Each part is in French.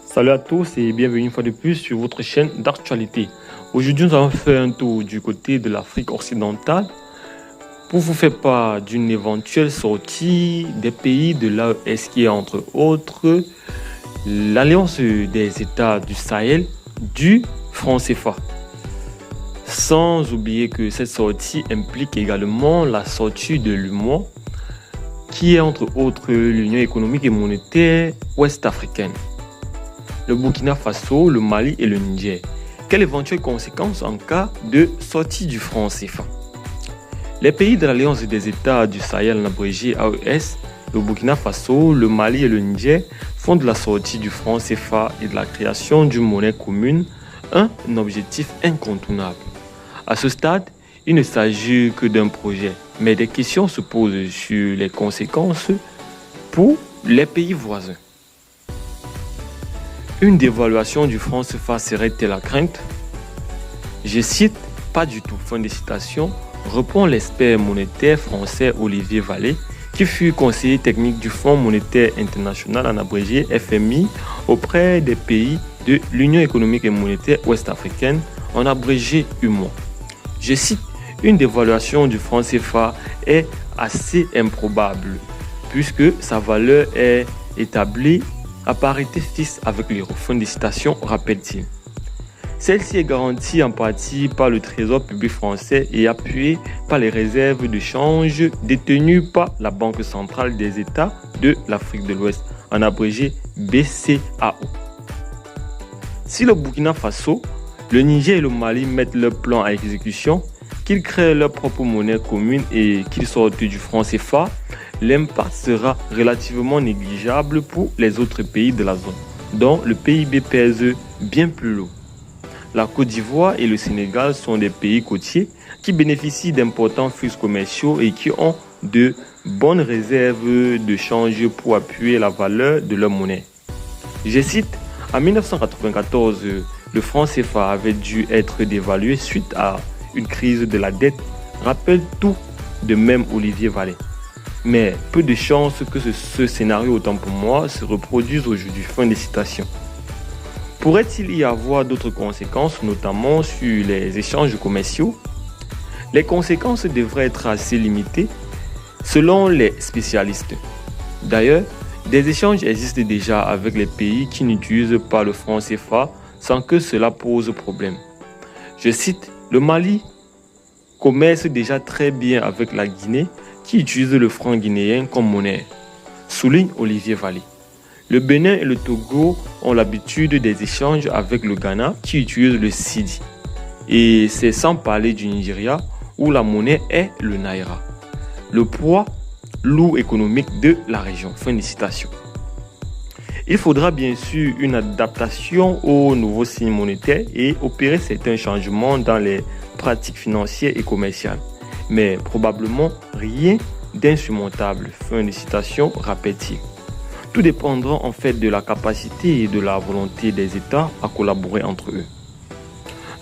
Salut à tous et bienvenue une fois de plus sur votre chaîne d'actualité. Aujourd'hui, nous allons faire un tour du côté de l'Afrique occidentale pour vous faire part d'une éventuelle sortie des pays de l'AES qui est entre autres l'Alliance des États du Sahel du franc CFA. Sans oublier que cette sortie implique également la sortie de l'UEMOA qui est entre autres l'Union économique et monétaire ouest-africaine, le Burkina Faso, le Mali et le Niger. Quelles éventuelles conséquences en cas de sortie du franc CFA? Les pays de l'Alliance des États du Sahel, en abrégé AES, le Burkina Faso, le Mali et le Niger font de la sortie du franc CFA et de la création d'une monnaie commune un objectif incontournable. À ce stade, il ne s'agit que d'un projet, mais des questions se posent sur les conséquences pour les pays voisins. Une dévaluation du franc CFA serait-elle à crainte? Je cite, pas du tout, fin de citation, reprend l'expert monétaire français Olivier Vallée, qui fut conseiller technique du Fonds monétaire international, en abrégé FMI, auprès des pays de l'Union économique et monétaire ouest-africaine, en abrégé UEMOA. Je cite, une dévaluation du franc CFA est assez improbable, puisque sa valeur est établie à parité fixe avec l'euro. Fin de citation, rappelle-t-il. Celle-ci est garantie en partie par le Trésor public français et appuyée par les réserves de change détenues par la Banque centrale des États de l'Afrique de l'Ouest, en abrégé BCAO. Si le Burkina Faso, le Niger et le Mali mettent leur plan à exécution, qu'ils créent leur propre monnaie commune et qu'ils sortent du franc CFA, l'impact sera relativement négligeable pour les autres pays de la zone, dont le PIB pèse bien plus lourd. La Côte d'Ivoire et le Sénégal sont des pays côtiers qui bénéficient d'importants flux commerciaux et qui ont de bonnes réserves de change pour appuyer la valeur de leur monnaie. Je cite, en 1994, le franc CFA avait dû être dévalué suite à une crise de la dette, rappelle tout de même Olivier Vallée. Mais peu de chances que ce scénario, autant pour moi, se reproduise aujourd'hui. Fin de citation. Pourrait-il y avoir d'autres conséquences, notamment sur les échanges commerciaux? Les conséquences devraient être assez limitées, selon les spécialistes. D'ailleurs, des échanges existent déjà avec les pays qui n'utilisent pas le franc CFA sans que cela pose problème. Je cite, le Mali commerce déjà très bien avec la Guinée qui utilise le franc guinéen comme monnaie, souligne Olivier Vallée. Le Bénin et le Togo ont l'habitude des échanges avec le Ghana qui utilise le Cedi. Et c'est sans parler du Nigeria où la monnaie est le Naira. Le poids lourd économique de la région. Fin de citation. Il faudra bien sûr une adaptation aux nouveaux signes monétaires et opérer certains changements dans les pratiques financières et commerciales. Mais probablement rien d'insurmontable. Fin de citation, rappelle-t-il. Tout dépendra en fait de la capacité et de la volonté des États à collaborer entre eux.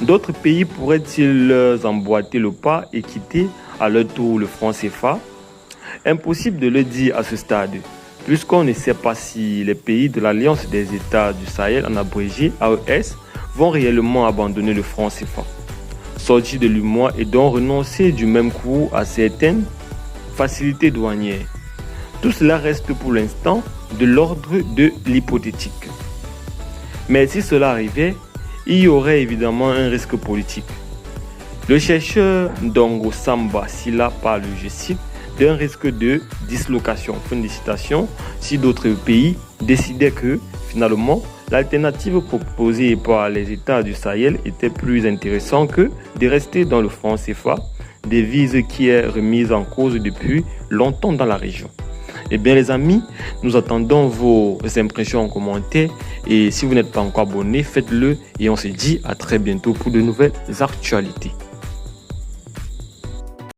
D'autres pays pourraient-ils emboîter le pas et quitter à leur tour le franc CFA? Impossible de le dire à ce stade, puisqu'on ne sait pas si les pays de l'Alliance des États du Sahel, en abrégé AES, vont réellement abandonner le franc CFA, sortir de l'UEMOA et donc renoncer du même coup à certaines facilités douanières. Tout cela reste pour l'instant de l'ordre de l'hypothétique. Mais si cela arrivait, il y aurait évidemment un risque politique. Le chercheur Ndongo Samba Silla parle, je cite, d'un risque de dislocation, fin de citation, si d'autres pays décidaient que, finalement, l'alternative proposée par les États du Sahel était plus intéressante que de rester dans le franc CFA, devise qui est remise en cause depuis longtemps dans la région. Eh bien les amis, nous attendons vos impressions en commentaire et si vous n'êtes pas encore abonné, faites-le et on se dit à très bientôt pour de nouvelles actualités.